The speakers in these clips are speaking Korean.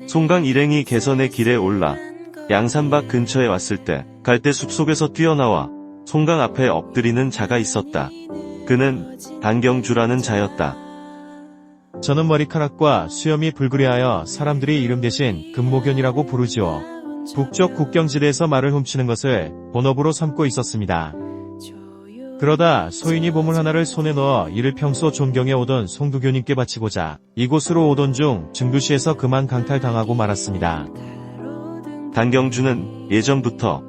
송강 일행이 개선의 길에 올라 양산박 근처에 왔을 때 갈대 숲속에서 뛰어나와 송강 앞에 엎드리는 자가 있었다. 그는 단경주라는 자였다. 저는 머리카락과 수염이 붉으려하여 사람들이 이름 대신 금목연이라고 부르지요. 북쪽 국경지대에서 말을 훔치는 것을 본업으로 삼고 있었습니다. 그러다 소인이 보물 하나를 손에 넣어 이를 평소 존경해 오던 송두교님께 바치고자 이곳으로 오던 중 증두시에서 그만 강탈당하고 말았습니다. 단경주는 예전부터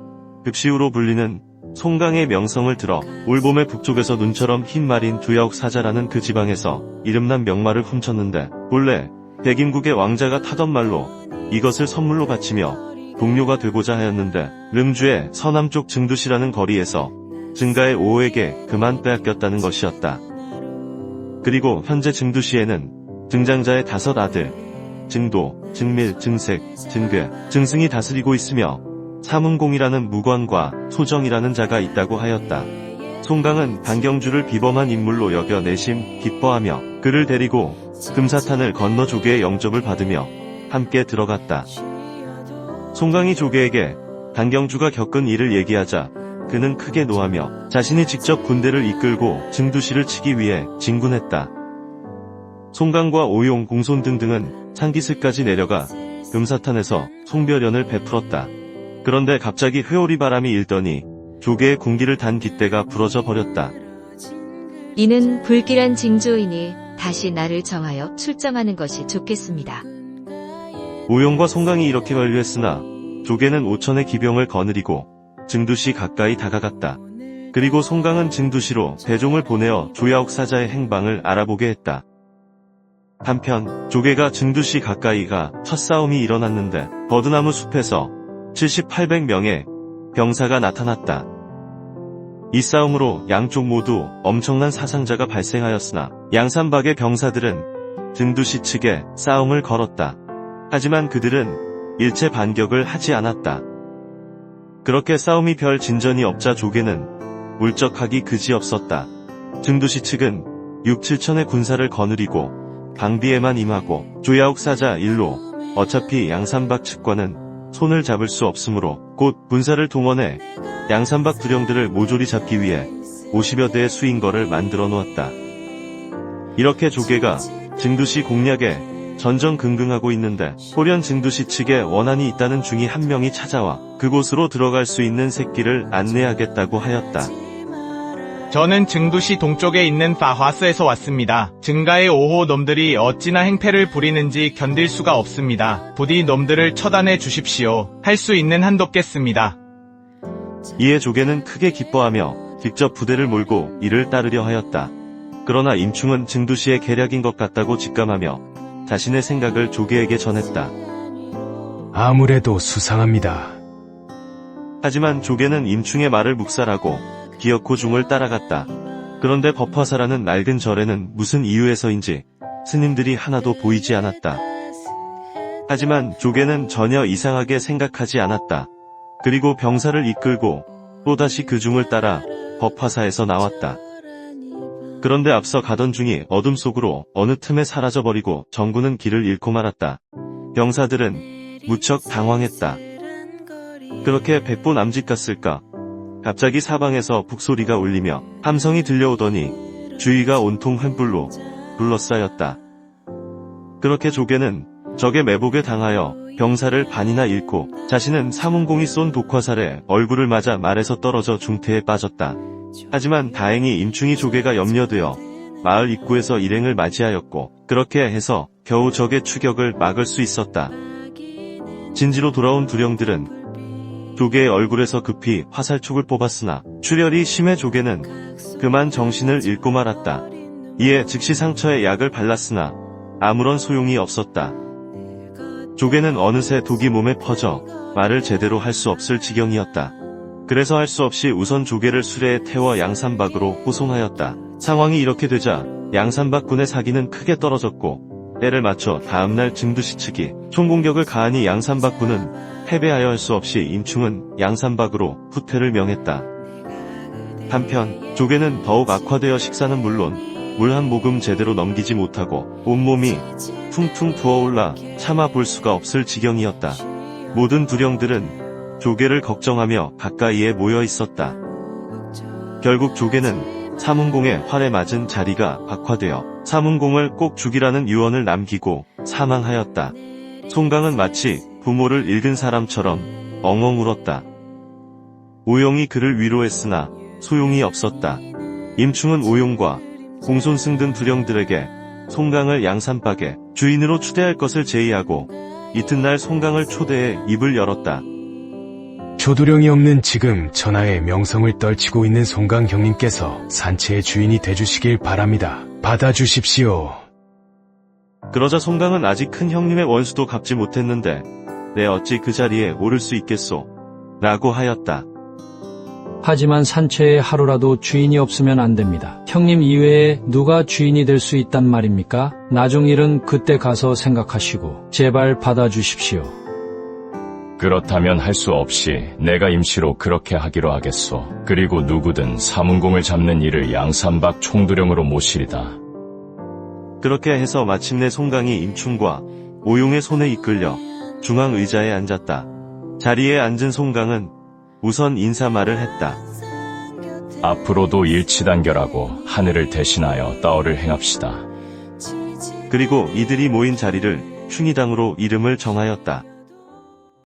급시우로 불리는 송강의 명성을 들어 올봄의 북쪽에서 눈처럼 흰 말인 두야옥 사자라는 그 지방에서 이름난 명마를 훔쳤는데 본래 백인국의 왕자가 타던 말로 이것을 선물로 바치며 동료가 되고자 하였는데 름주의 서남쪽 증두시라는 거리에서 증가의 오호에게 그만 빼앗겼다는 것이었다. 그리고 현재 증두시에는 증장자의 5 아들 증도, 증밀, 증색, 증괴, 증승이 다스리고 있으며 사문공이라는 무관과 소정이라는 자가 있다고 하였다. 송강은 단경주를 비범한 인물로 여겨 내심 기뻐하며 그를 데리고 금사탄을 건너 조계의 영접을 받으며 함께 들어갔다. 송강이 조계에게 단경주가 겪은 일을 얘기하자 그는 크게 노하며 자신이 직접 군대를 이끌고 증두시를 치기 위해 진군했다. 송강과 오용, 공손 등등은 상기스까지 내려가 금사탄에서 송별연을 베풀었다. 그런데 갑자기 회오리 바람이 일더니 조계의 군기를 단 깃대가 부러져 버렸다. 이는 불길한 징조이니 다시 나를 정하여 출정하는 것이 좋겠습니다. 오용과 송강이 이렇게 관류했으나 조계는 5천의 기병을 거느리고 증두시 가까이 다가갔다. 그리고 송강은 증두시로 배종을 보내어 조야옥 사자의 행방을 알아보게 했다. 한편 조계가 증두시 가까이가 첫 싸움이 일어났는데 버드나무 숲에서 7,800명의 병사가 나타났다. 이 싸움으로 양쪽 모두 엄청난 사상자가 발생하였으나 양산박의 병사들은 증두시 측에 싸움을 걸었다. 하지만 그들은 일체 반격을 하지 않았다. 그렇게 싸움이 별 진전이 없자 조계는 울적하기 그지없었다. 증두시 측은 6-7천의 군사를 거느리고 방비에만 임하고 조야옥 사자 일로 어차피 양산박 측과는 손을 잡을 수 없으므로 곧 군사를 동원해 양산박 두령들을 모조리 잡기 위해 50여 대의 수인거를 만들어 놓았다. 이렇게 조계가 증두시 공략에 전전긍긍하고 있는데 호련 증두시 측에 원한이 있다는 중이 한 명이 찾아와 그곳으로 들어갈 수 있는 새길을 안내하겠다고 하였다. 저는 증두시 동쪽에 있는 파화스에서 왔습니다. 증가의 5호 놈들이 어찌나 행패를 부리는지 견딜 수가 없습니다. 부디 놈들을 처단해 주십시오. 할 수 있는 한 돕겠습니다. 이에 조계는 크게 기뻐하며 직접 부대를 몰고 이를 따르려 하였다. 그러나 임충은 증두시의 계략인 것 같다고 직감하며 자신의 생각을 조계에게 전했다. 아무래도 수상합니다. 하지만 조계는 임충의 말을 묵살하고 기어코 중을 따라갔다. 그런데 법화사라는 낡은 절에는 무슨 이유에서인지 스님들이 하나도 보이지 않았다. 하지만 조계는 전혀 이상하게 생각하지 않았다. 그리고 병사를 이끌고 또다시 그 중을 따라 법화사에서 나왔다. 그런데 앞서 가던 중이 어둠 속으로 어느 틈에 사라져버리고 정군은 길을 잃고 말았다. 병사들은 무척 당황했다. 그렇게 백보 남짓 갔을까? 갑자기 사방에서 북소리가 울리며 함성이 들려오더니 주위가 온통 횃불로 둘러싸였다. 그렇게 조계는 적의 매복에 당하여 병사를 반이나 잃고 자신은 사문공이 쏜 독화살에 얼굴을 맞아 말에서 떨어져 중태에 빠졌다. 하지만 다행히 임충이 조계가 염려되어 마을 입구에서 일행을 맞이하였고 그렇게 해서 겨우 적의 추격을 막을 수 있었다. 진지로 돌아온 두령들은 조계의 얼굴에서 급히 화살촉을 뽑았으나 출혈이 심해 조계는 그만 정신을 잃고 말았다. 이에 즉시 상처에 약을 발랐으나 아무런 소용이 없었다. 조계는 어느새 독이 몸에 퍼져 말을 제대로 할 수 없을 지경이었다. 그래서 할 수 없이 우선 조계를 수레에 태워 양산박으로 호송하였다. 상황이 이렇게 되자 양산박군의 사기는 크게 떨어졌고 때를 맞춰 다음날 증두시 측이 총공격을 가하니 양산박군은 패배하여 할 수 없이 임충은 양산박으로 후퇴를 명했다. 한편 조계는 더욱 악화되어 식사는 물론 물 한 모금 제대로 넘기지 못하고 온몸이 퉁퉁 부어올라 참아 볼 수가 없을 지경이었다. 모든 두령들은 조개를 걱정하며 가까이에 모여 있었다. 결국 조개는 사문공의 활에 맞은 자리가 박화되어 사문공을 꼭 죽이라는 유언을 남기고 사망하였다. 송강은 마치 부모를 잃은 사람처럼 엉엉 울었다. 오용이 그를 위로했으나 소용이 없었다. 임충은 오용과 공손승 등 두령들에게 송강을 양산박에 주인으로 추대할 것을 제의하고 이튿날 송강을 초대해 입을 열었다. 조두령이 없는 지금 전하의 명성을 떨치고 있는 송강 형님께서 산채의 주인이 돼주시길 바랍니다. 받아주십시오. 그러자 송강은 아직 큰 형님의 원수도 갚지 못했는데 내 어찌 그 자리에 오를 수 있겠소? 라고 하였다. 하지만 산채에 하루라도 주인이 없으면 안 됩니다. 형님 이외에 누가 주인이 될 수 있단 말입니까? 나중 일은 그때 가서 생각하시고 제발 받아주십시오. 그렇다면 할 수 없이 내가 임시로 그렇게 하기로 하겠소. 그리고 누구든 사문공을 잡는 일을 양산박 총두령으로 모시리다. 그렇게 해서 마침내 송강이 임충과 오용의 손에 이끌려 중앙 의자에 앉았다. 자리에 앉은 송강은 우선 인사말을 했다. 앞으로도 일치단결하고 하늘을 대신하여 따어를 행합시다. 그리고 이들이 모인 자리를 충의당으로 이름을 정하였다.